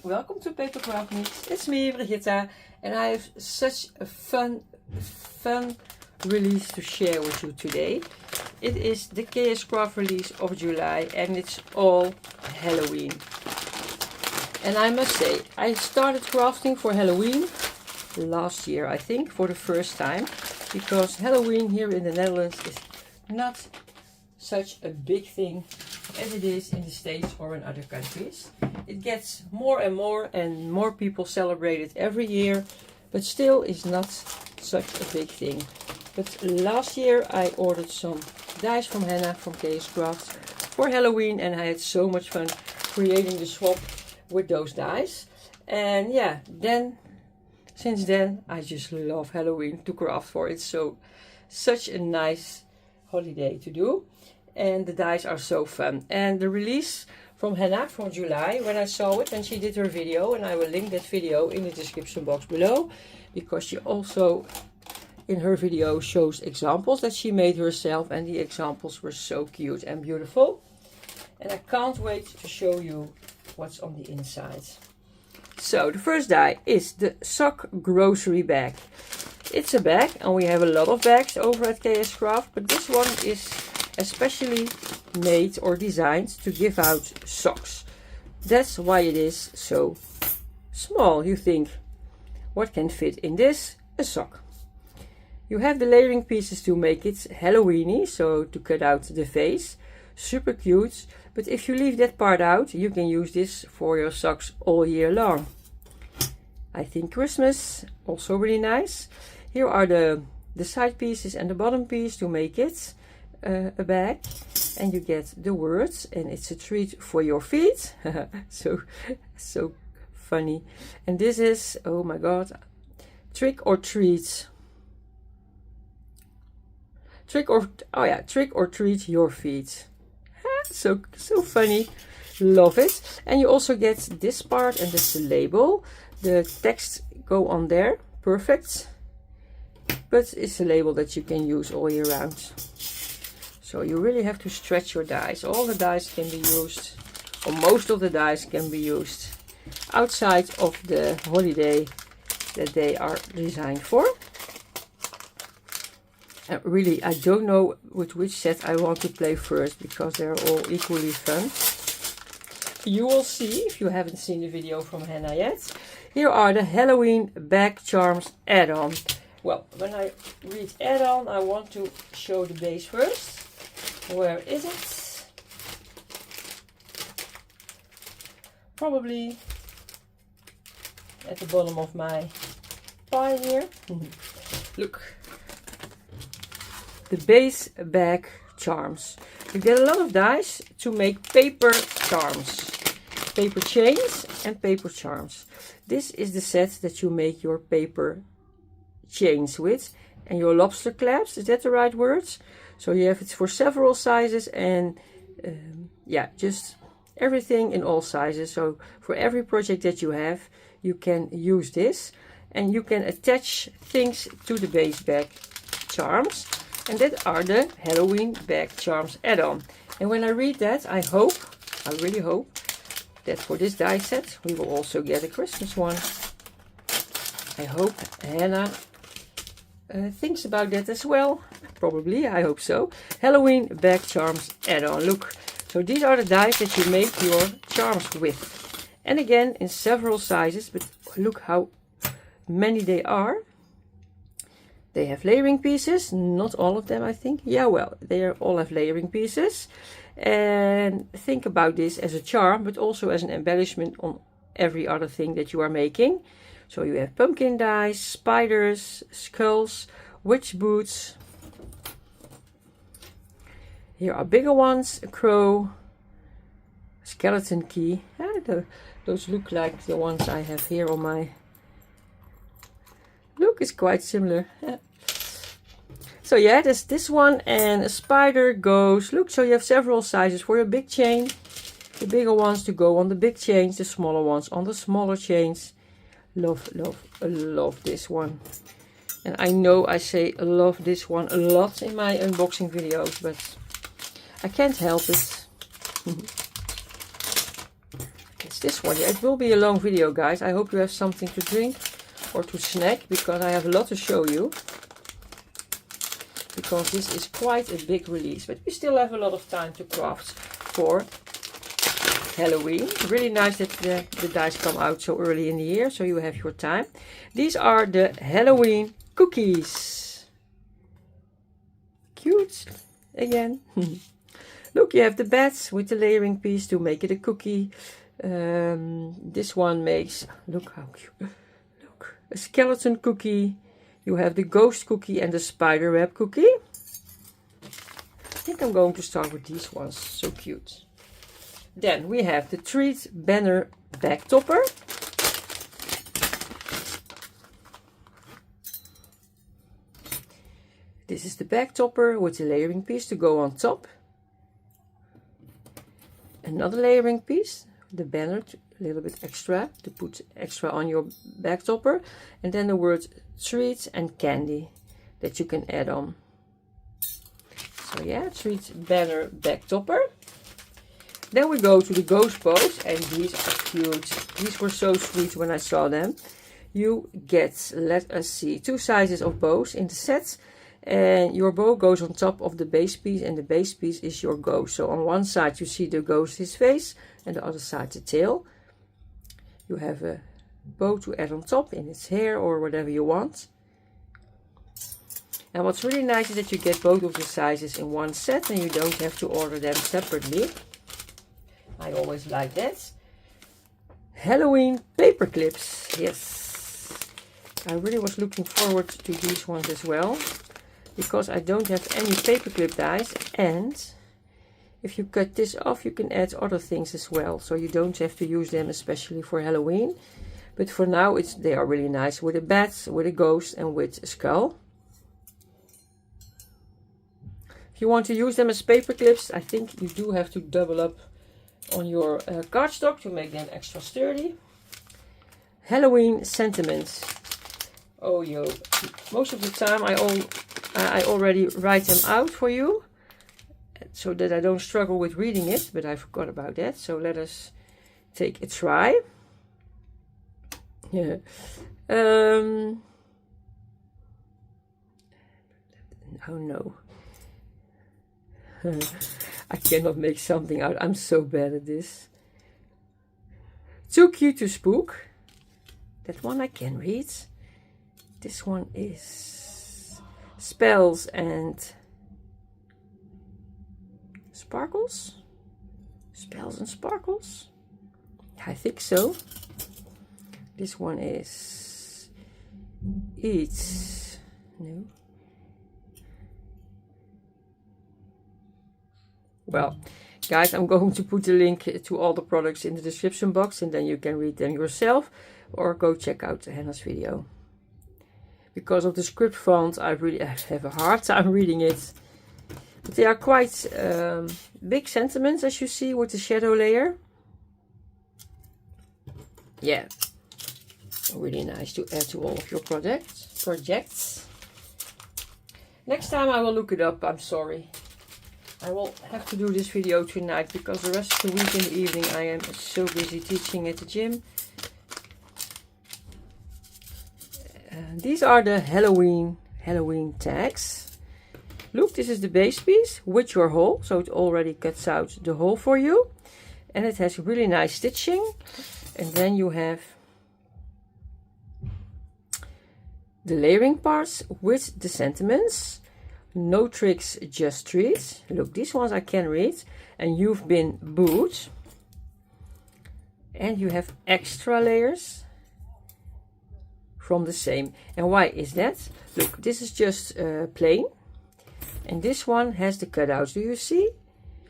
welcome to Paper Craft Mix. It's me, Brigitta, and I have such a fun release to share with you today. It is the KS Craft release of July, and it's all Halloween. And I must say, I started crafting for Halloween last year, I think, for the first time, because Halloween here in the Netherlands is not such a big thing as it is in the States or in other countries. It gets more and more people celebrate it every year, but still is not such a big thing. But last year I ordered some dies from Hannah from KS Craft for Halloween, and I had so much fun creating the swap with those dies. And yeah, since then I just love Halloween to craft for. It's such a nice holiday to do, and the dies are so fun. And the release from Hannah from July, when I saw it, when she did her video, and I will link that video in the description box below, because she also in her video shows examples that she made herself, and the examples were so cute and beautiful. And I can't wait to show you what's on the inside. So the first die is the sock grocery bag. It's a bag, and we have a lot of bags over at KS Craft, but this one is especially made or designed to give out socks. That's why it is so small. You think, what can fit in this? A sock. You have the layering pieces to make it Halloweeny, so to cut out the face. Super cute, but if you leave that part out, you can use this for your socks all year long. I think Christmas, also really nice. Here are the side pieces and the bottom piece to make it a bag, and you get the words, and it's a treat for your feet. so funny. And this is, oh my god, trick or treat. Trick or treat your feet. So funny. Love it. And you also get this part, and that's the label. The text go on there. Perfect. But it's a label that you can use all year round. So you really have to stretch your dies. All the dies can be used, or most of the dies can be used outside of the holiday that they are designed for. Really, I don't know with which set I want to play first, because they're all equally fun. You will see if you haven't seen the video from Hannah yet. Here are the Halloween Bag Charms add-on. Well, when I read add-on, I want to show the base first. Where is it? Probably at the bottom of my pile here. Look. The base bag charms. You get a lot of dies to make paper charms, paper chains and paper charms. This is the set that you make your paper chains with, and your lobster clasps. Is that the right words? So you have it for several sizes, and yeah, just everything in all sizes. So for every project that you have, you can use this, and you can attach things to the base bag charms. And that are the Halloween Bag Charms add-on. And when I read that, I really hope, that for this die set, we will also get a Christmas one. I hope Hannah thinks about that as well. Probably, I hope so. Halloween Bag Charms add-on. Look, so these are the dies that you make your charms with. And again, in several sizes, but look how many they are. They have layering pieces, not all of them I think. Yeah, well, they all have layering pieces. And think about this as a charm, but also as an embellishment on every other thing that you are making. So you have pumpkin dies, spiders, skulls, witch boots. Here are bigger ones, a crow, skeleton key. Those look like the ones I have here on my... Look, it's quite similar. So yeah, there's this one, and a spider goes. Look, so you have several sizes for your big chain. The bigger ones to go on the big chains, the smaller ones on the smaller chains. Love this one. And I know I say love this one a lot in my unboxing videos, but I can't help it. It's this one. Yeah, it will be a long video, guys. I hope you have something to drink or to snack, because I have a lot to show you. Because this is quite a big release, but we still have a lot of time to craft for Halloween. Really nice that the dice come out so early in the year, so you have your time. These are the Halloween cookies. Cute again. Look, you have the bats with the layering piece to make it a cookie. This one makes, look how cute. Look, a skeleton cookie. You have the ghost cookie and the spider web cookie. I think I'm going to start with these ones. So cute. Then we have the treat banner bag topper. This is the bag topper with the layering piece to go on top. Another layering piece, the banner, a little bit extra to put extra on your bag topper. And then the words treats and candy that you can add on. So yeah, treat banner bag topper. Then we go to the ghost bows, and these are cute. These were so sweet when I saw them. You get, let us see, 2 sizes of bows in the set, and your bow goes on top of the base piece, and the base piece is your ghost. So on one side you see the ghost's face, and the other side the tail. You have a bow to add on top in its hair or whatever you want. And what's really nice is that you get both of the sizes in one set, and you don't have to order them separately. I always like that. Halloween paper clips. Yes, I really was looking forward to these ones as well, because I don't have any paperclip dies, and if you cut this off you can add other things as well, so you don't have to use them especially for Halloween. But for now they are really nice with a bat, with a ghost, and with a skull. If you want to use them as paper clips, I think you do have to double up on your cardstock to make them extra sturdy. Halloween sentiments. Oh yo, most of the time I already write them out for you, so that I don't struggle with reading it, but I forgot about that. So let us take a try. Yeah. Oh no. I cannot make something out. I'm so bad at this. Too cute to spook. That one I can read. This one is spells and sparkles. Spells and sparkles. I think so. This one is eats. No. Well, guys, I'm going to put the link to all the products in the description box, and then you can read them yourself or go check out Hannah's video. Because of the script font, I have a hard time reading it. But they are quite big sentiments, as you see, with the shadow layer. Yeah, really nice to add to all of your projects. Next time I will look it up, I'm sorry. I will have to do this video tonight, because the rest of the week in the evening I am so busy teaching at the gym. These are the Halloween tags. Look, this is the base piece with your hole, so it already cuts out the hole for you. And it has really nice stitching. And then you have the layering parts with the sentiments. No tricks, just treats. Look, these ones I can read. And you've been booed. And you have extra layers from the same. And why is that? Look, this is just plain. And this one has the cutouts. Do you see?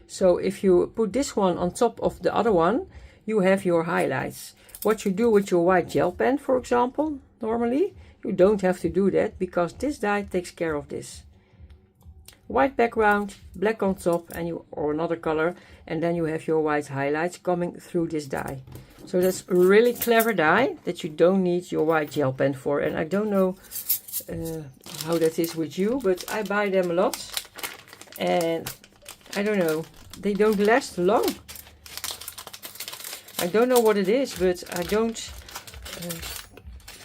So if you put this one on top of the other one, you have your highlights. What you do with your white gel pen, for example, normally, you don't have to do that, because this die takes care of this. White background, black on top, and or another color, and then you have your white highlights coming through this die. So that's a really clever die that you don't need your white gel pen for. And I don't know how that is with you, but I buy them a lot, and I don't know, they don't last long. I don't know what it is, but I don't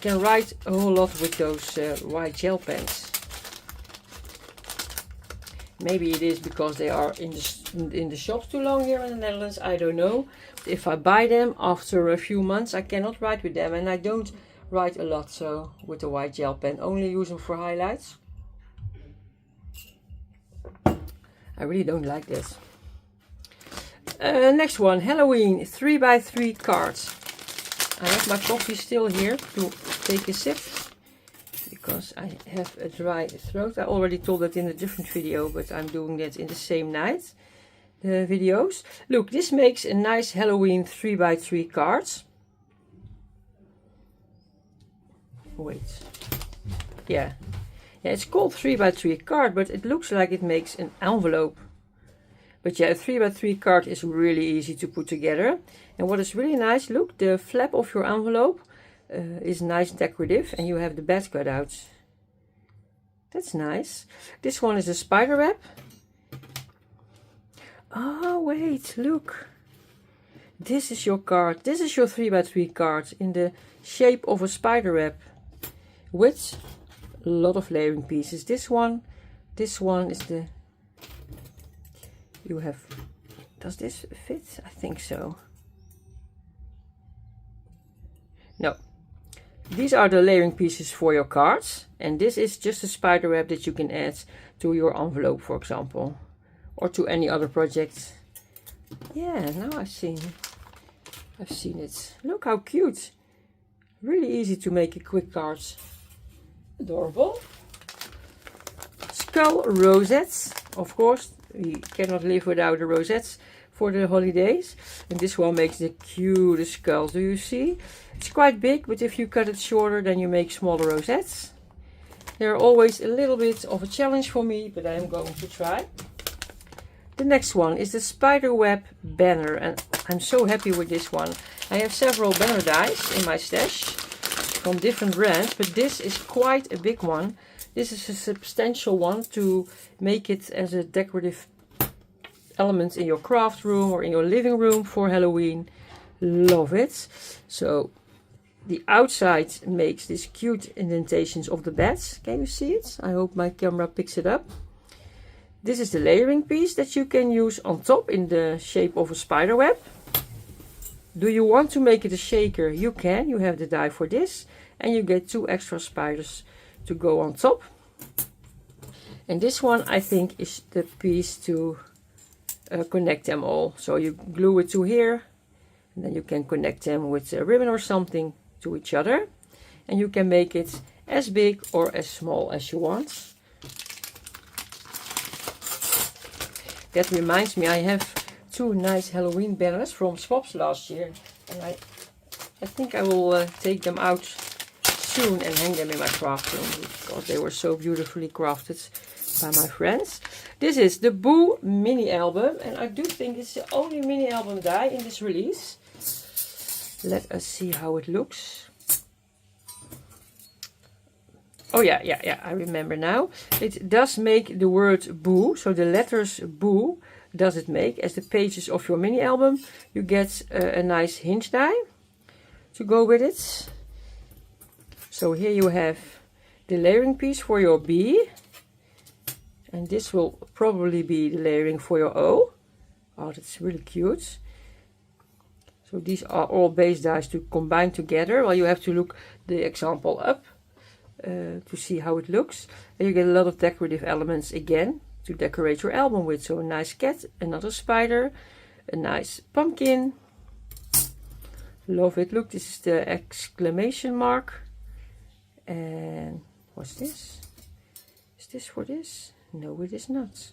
can write a whole lot with those white gel pens. Maybe it is because they are in the shops too long here in the Netherlands. I don't know. But if I buy them after a few months, I cannot write with them, and I don't write a lot so with the white gel pen. Only use them for highlights. I really don't like this. Next one, Halloween 3x3 cards. I have my coffee still here to take a sip because I have a dry throat. I already told that in a different video, but I'm doing that in the same night. The videos. Look, this makes a nice Halloween 3x3 cards. Wait. Yeah, it's called 3x3 card, but it looks like it makes an envelope. But yeah, a 3x3 card is really easy to put together. And what is really nice, look, the flap of your envelope is nice decorative, and you have the bat cutouts. That's nice. This one is a spider web. Oh wait, look. This is your card. This is your 3x3 card in the shape of a spider web with a lot of layering pieces. This one is the... You have... Does this fit? I think so. No. These are the layering pieces for your cards. And this is just a spider web that you can add to your envelope, for example. Or to any other project. Yeah, now I've seen it. Look how cute. Really easy to make a quick cards. Adorable. Skull rosettes. Of course, we cannot live without the rosettes for the holidays. And this one makes the cutest skull. Do you see? It's quite big, but if you cut it shorter, then you make smaller rosettes. They're always a little bit of a challenge for me, but I am going to try. The next one is the spiderweb banner, and I'm so happy with this one. I have several banner dies in my stash from different brands, but this is quite a big one. This is a substantial one to make it as a decorative element in your craft room or in your living room for Halloween. Love it. So the outside makes these cute indentations of the bats. Can you see it? I hope my camera picks it up. This is the layering piece that you can use on top in the shape of a spider web. Do you want to make it a shaker? You can. You have the die for this. And you get 2 extra spiders to go on top. And this one, I think, is the piece to connect them all. So you glue it to here. And then you can connect them with a ribbon or something to each other. And you can make it as big or as small as you want. That reminds me, I have 2 nice Halloween banners from Swaps last year. And I think I will take them out soon and hang them in my craft room, because they were so beautifully crafted by my friends. This is the Boo mini album, and I do think it's the only mini album die in this release. Let us see how it looks. Oh yeah, I remember now. It does make the word Boo, so the letters Boo does it make. As the pages of your mini album, you get a nice hinge die to go with it. So here you have the layering piece for your B. And this will probably be the layering for your O. Oh, that's really cute. So these are all base dies to combine together. Well, you have to look the example up to see how it looks. And you get a lot of decorative elements again to decorate your album with. So a nice cat, another spider, a nice pumpkin. Love it. Look, this is the exclamation mark. And what's this? Is this for this? No, it is not.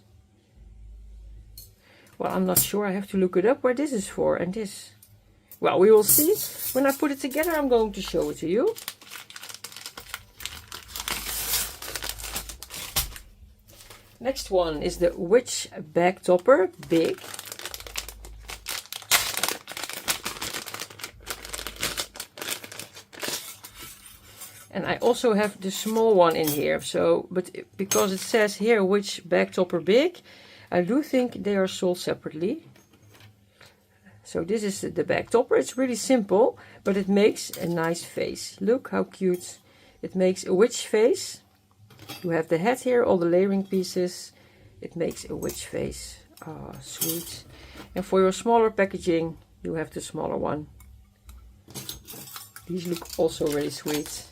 Well, I'm not sure. I have to look it up where this is for. And this. Well, we will see. When I put it together, I'm going to show it to you. Next one is the Witch Bag Topper, big. And I also have the small one in here. So, but because it says here Witch Bag Topper big, I do think they are sold separately. So this is the back topper. It's really simple, but it makes a nice face. Look how cute. It makes a witch face. You have the head here, all the layering pieces. It makes a witch face. Ah, sweet. And for your smaller packaging, you have the smaller one. These look also really sweet.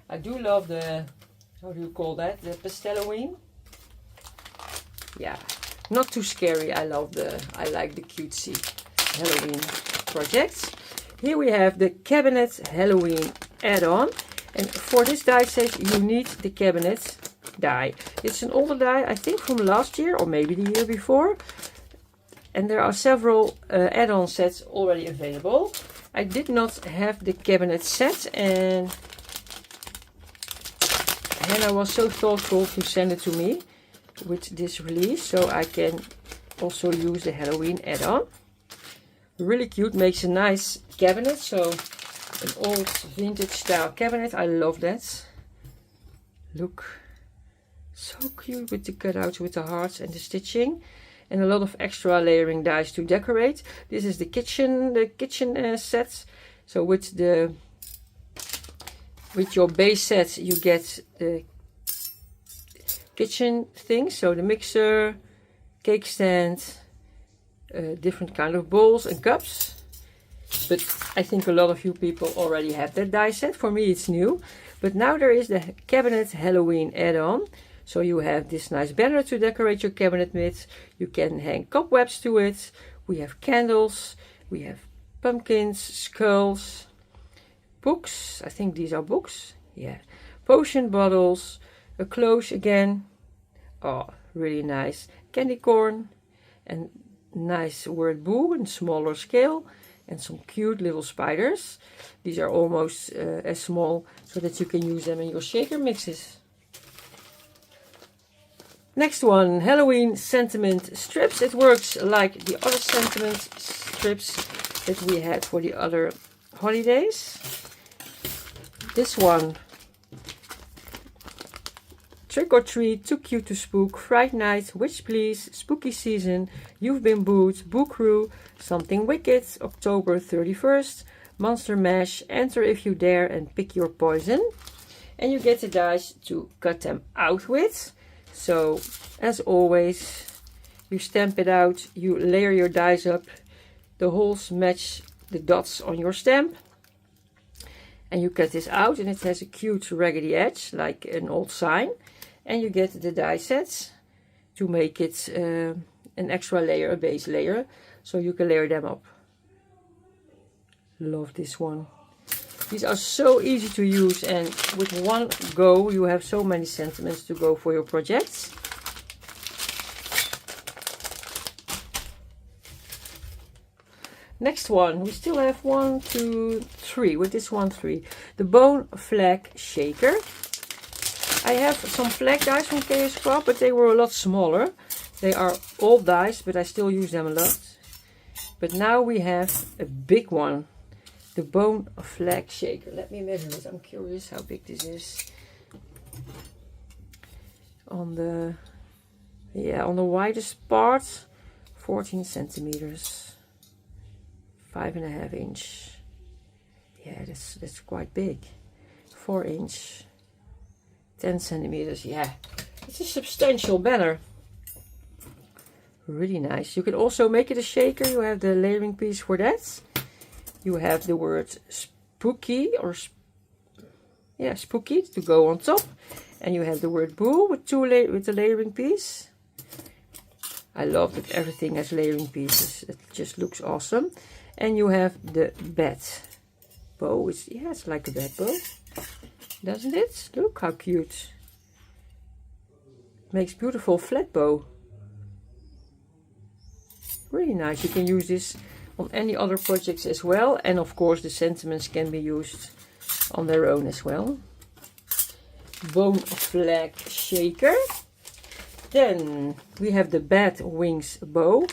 I do love the, how do you call that? The Pastelloween. Yeah, not too scary. I like the cutesy Halloween projects. Here we have the Cabinet Halloween add-on. And for this die set, you need the cabinet die. It's an older die, I think from last year or maybe the year before. And there are several add-on sets already available. I did not have the cabinet set, and Hannah was so thoughtful to send it to me with this release, so I can also use the Halloween add-on. Really cute, makes a nice cabinet, so an old vintage style cabinet. I love that. Look, so cute with the cutouts with the hearts and the stitching, and a lot of extra layering dies to decorate. This is the kitchen set. So with your base set, you get the kitchen things. So the mixer, cake stand, different kind of bowls and cups. But I think a lot of you people already have that die set. For me, it's new. But now there is the Cabinet Halloween add-on. So you have this nice banner to decorate your cabinet with. You can hang cobwebs to it. We have candles. We have pumpkins, skulls, books. I think these are books. Yeah. Potion bottles. A cloche again. Oh, really nice. Candy corn. And nice word boo in smaller scale. And some cute little spiders. These are almost as small so that you can use them in your shaker mixes. Next one, Halloween sentiment strips. It works like the other sentiment strips that we had for the other holidays. This one, trick or treat, too cute to spook, fright night, witch please, spooky season, you've been booed, boo crew, something wicked, October 31st, monster mash, enter if you dare and pick your poison. And you get the dice to cut them out with. So, as always, you stamp it out, you layer your dice up, the holes match the dots on your stamp, and you cut this out, and it has a cute raggedy edge, like an old sign, and you get the die sets to make it an extra layer, a base layer, so you can layer them up. Love this one. These are so easy to use, and with one go you have so many sentiments to go for your projects. Next one, we still have 1, 2, 3, with this one 3. The Bone Flag Shaker. I have some flag dice from KS Craft, but they were a lot smaller. They are old dice, but I still use them a lot. But now we have a big one. The Bone Flag Shaker. Let me measure it. I'm curious how big this is. On the widest part, 14 centimeters, 5.5 inch. Yeah, that's quite big. 4 inch, 10 centimeters. Yeah, it's a substantial banner. Really nice. You can also make it a shaker. You have the layering piece for that. You have the word spooky or spooky to go on top, and you have the word boo with the layering piece. I love that everything has layering pieces. It just looks awesome. And you have the bat bow. It's like a bat bow, doesn't it? Look how cute. Makes beautiful flat bow. Really nice. You can use this on any other projects as well, and of course the sentiments can be used on their own as well. Bone Flag Shaker. Then we have the Bat Wings Bow.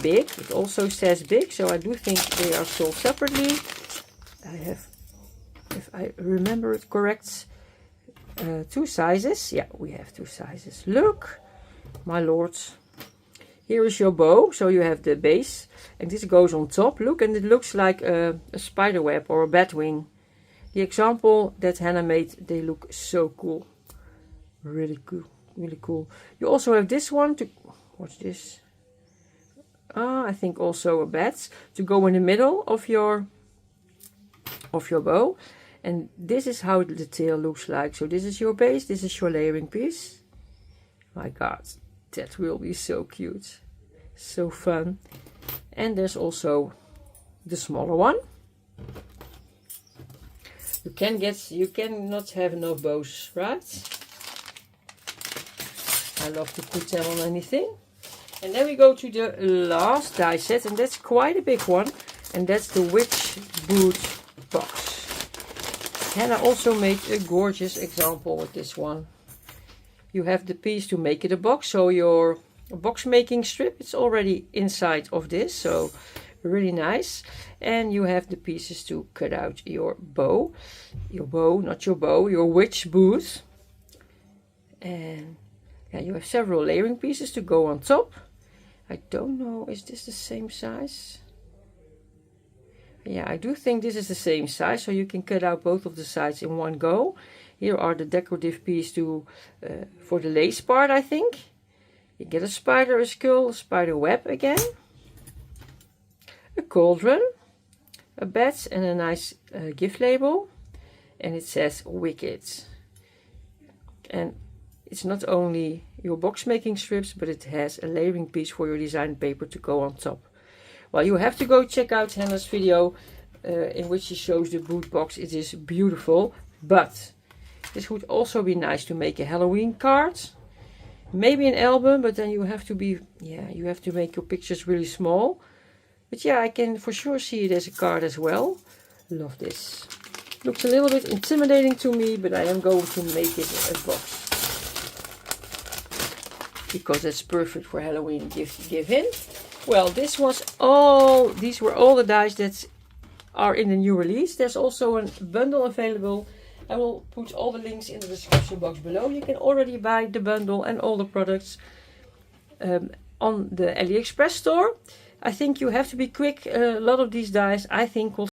Big. It also says big, so I do think they are sold separately. I have, if I remember it correct, 2 sizes. Yeah, we have 2 sizes. Look, my lords. Here is your bow, so you have the base, and this goes on top. Look, and it looks like a spider web or a bat wing. The example that Hannah made, they look so cool. Really cool, really cool. You also have this one to, what's this? I think also a bat to go in the middle of your bow. And this is how the tail looks like. So this is your base, this is your layering piece. My God, that will be so cute. So fun. And there's also the smaller one. You cannot have enough bows, right? I love to put them on anything. And then we go to the last die set, and that's quite a big one. And that's the Witch Boot box. Hannah also made a gorgeous example with this one. You have the piece to make it a box, so your box making strip, it's already inside of this, so really nice. And you have the pieces to cut out your bow, not your bow, your witch boot. And yeah, you have several layering pieces to go on top. I don't know, is this the same size? Yeah, I do think this is the same size, so you can cut out both of the sides in one go. Here are the decorative pieces for the lace part, I think. You get a spider, a skull, a spider web again, a cauldron, a bat, and a nice gift label. And it says Wicked. And it's not only your box making strips, but it has a layering piece for your design paper to go on top. Well, you have to go check out Hannah's video in which she shows the boot box. It is beautiful, but this would also be nice to make a Halloween card. Maybe an album, but then you have to make your pictures really small. But yeah, I can for sure see it as a card as well. Love this. Looks a little bit intimidating to me, but I am going to make it a box. Because that's perfect for Halloween give in. Well, these were all the dies that are in the new release. There's also a bundle available. I will put all the links in the description box below. You can already buy the bundle and all the products on the AliExpress store. I think you have to be quick. A lot of these dies, I think, will